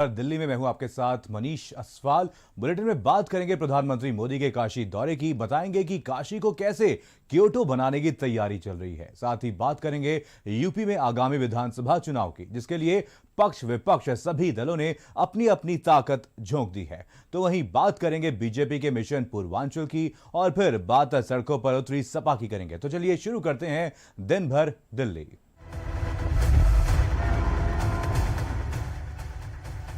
दिल्ली में मैं हूं आपके साथ मनीष असवाल। बुलेटिन में बात करेंगे प्रधानमंत्री मोदी के काशी दौरे की, बताएंगे कि काशी को कैसे क्योटो बनाने की तैयारी चल रही है। साथ ही बात करेंगे यूपी में आगामी विधानसभा चुनाव की, जिसके लिए पक्ष विपक्ष सभी दलों ने अपनी अपनी ताकत झोंक दी है। तो वहीं बात करेंगे बीजेपी के मिशन पूर्वांचल की, और फिर बात सड़कों पर उतरी सपा की करेंगे। तो चलिए शुरू करते हैं दिन भर दिल्ली।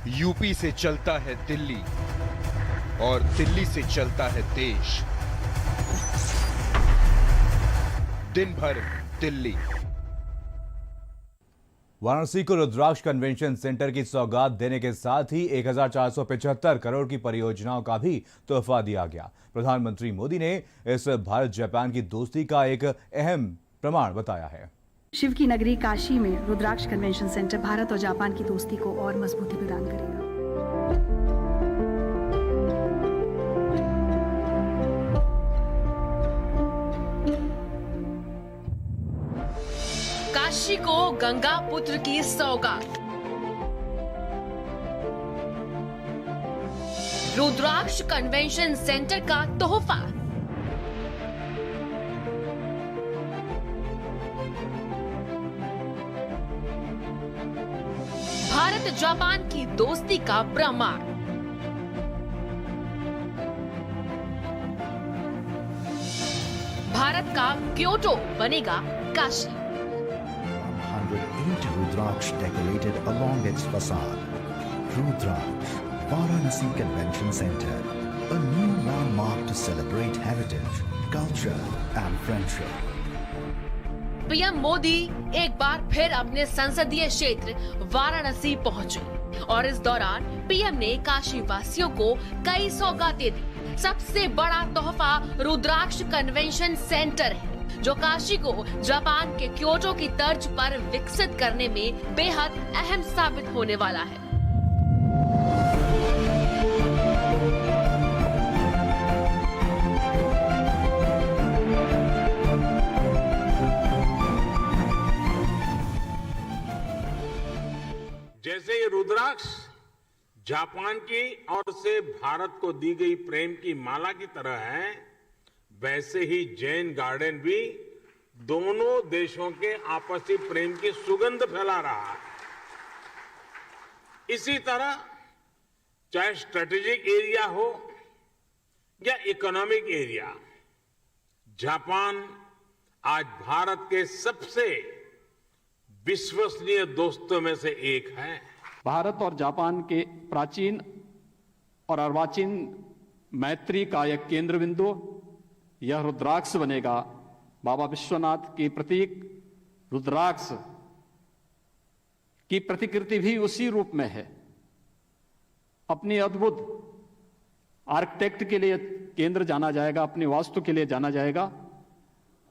यूपी से चलता है दिल्ली और दिल्ली से चलता है देश। दिन भर दिल्ली। वाराणसी को रुद्राक्ष कन्वेंशन सेंटर की सौगात देने के साथ ही 1475 करोड़ की परियोजनाओं का भी तोहफा दिया गया। प्रधानमंत्री मोदी ने इस भारत जापान की दोस्ती का एक अहम प्रमाण बताया है। शिव की नगरी काशी में रुद्राक्ष कन्वेंशन सेंटर भारत और जापान की दोस्ती को और मजबूती प्रदान करेगा। काशी को गंगा पुत्र की सौगात। रुद्राक्ष कन्वेंशन सेंटर का तोहफा। भारत जापान की दोस्ती का प्रमाण। भारत का क्योटो बनेगा Kashi. 108 Rudraksh decorated along its facade. Rudraksh, Varanasi Convention Center, a new landmark to celebrate heritage, culture and friendship. PM Modi एक बार फिर अपने संसदीय क्षेत्र वाराणसी पहुंचे और इस दौरान पीएम ने काशी वासियों को कई सौगातें दी। सबसे बड़ा तोहफा रुद्राक्ष कन्वेंशन सेंटर है, जो काशी को जापान के क्योटो की तर्ज पर विकसित करने में बेहद अहम साबित होने वाला है। जैसे ये रुद्राक्ष जापान की ओर से भारत को दी गई प्रेम की माला की तरह है, वैसे ही जैन गार्डन भी दोनों देशों के आपसी प्रेम की सुगंध फैला रहा है। इसी तरह चाहे स्ट्रेटेजिक एरिया हो या इकोनॉमिक एरिया, जापान आज भारत के सबसे विश्वसनीय दोस्तों में से एक है। भारत और जापान के प्राचीन और अर्वाचीन मैत्री का एक केंद्र बिंदु यह रुद्राक्ष बनेगा। बाबा विश्वनाथ की प्रतीक रुद्राक्ष की प्रतिकृति भी उसी रूप में है। अपनी अद्भुत आर्किटेक्ट के लिए केंद्र जाना जाएगा, अपनी वास्तु के लिए जाना जाएगा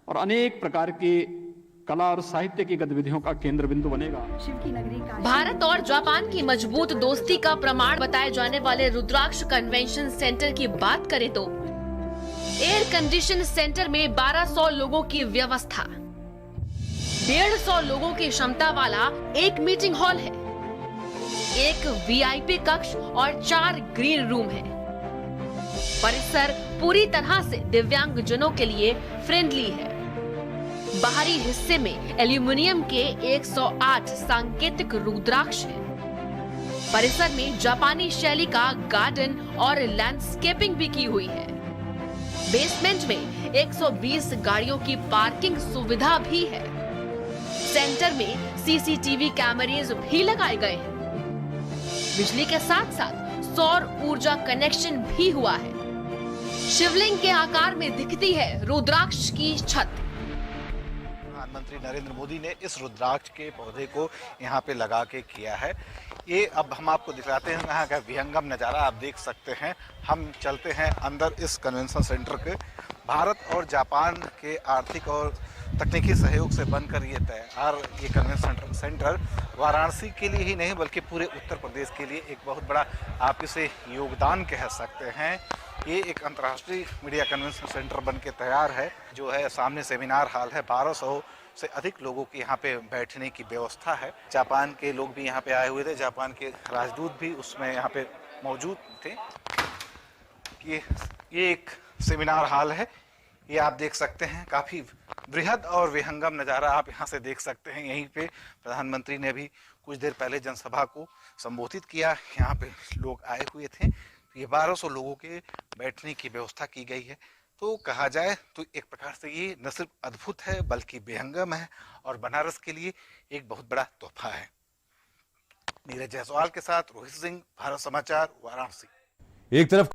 और अनेक प्रकार की कला और साहित्य की गतिविधियों का केंद्र बिंदु बनेगा। शिव की नगरी भारत और जापान की मजबूत दोस्ती का प्रमाण बताए जाने वाले रुद्राक्ष कन्वेंशन सेंटर की बात करें तो एयर कंडीशन सेंटर में 1200 लोगों की व्यवस्था, 150 लोगों की क्षमता वाला एक मीटिंग हॉल है, एक वीआईपी कक्ष और 4 ग्रीन रूम है। परिसर पूरी तरह से दिव्यांगजनों के लिए फ्रेंडली है। बाहरी हिस्से में एल्यूमिनियम के 108 सांकेतिक रुद्राक्ष है। परिसर में जापानी शैली का गार्डन और लैंडस्केपिंग भी की हुई है। बेसमेंट में 120 गाड़ियों की पार्किंग सुविधा भी है। सेंटर में सीसीटीवी कैमरेज भी लगाए गए हैं। बिजली के साथ साथ सौर ऊर्जा कनेक्शन भी हुआ है। शिवलिंग के आकार में दिखती है रुद्राक्ष की छत। प्रधानमंत्री नरेंद्र मोदी ने इस रुद्राक्ष के पौधे को यहाँ पे लगा के किया है। ये अब हम आपको दिखाते हैं यहाँ का विहंगम नज़ारा आप देख सकते हैं। हम चलते हैं अंदर इस कन्वेंशन सेंटर के। भारत और जापान के आर्थिक और तकनीकी सहयोग से बनकर ये तैयार ये कन्वेंशन सेंटर वाराणसी के लिए ही नहीं बल्कि पूरे उत्तर प्रदेश के लिए एक बहुत बड़ा आप इसे योगदान कह सकते हैं। ये एक अंतर्राष्ट्रीय मीडिया कन्वेंशन सेंटर बन के तैयार है, जो है सामने सेमिनार हॉल है। 1200 से अधिक लोगों की यहाँ पे बैठने की व्यवस्था है। जापान के लोग भी यहाँ पे आए हुए थे, जापान के राजदूत भी उसमें यहाँ पे मौजूद थे। ये एक सेमिनार हॉल है, ये आप देख सकते हैं, काफी बृहद और विहंगम नज़ारा आप यहाँ से देख सकते हैं। यहीं पे प्रधानमंत्री ने भी कुछ देर पहले जनसभा को संबोधित किया, यहाँ पे लोग आए हुए थे। ये 1200 लोगों के बैठने की व्यवस्था की गई है। तो कहा जाए तो एक प्रकार से ये न सिर्फ अद्भुत है बल्कि विहंगम है और बनारस के लिए एक बहुत बड़ा तोहफा है। नीरज जायसवाल के साथ रोहित सिंह, भारत समाचार, वाराणसी। एक तरफ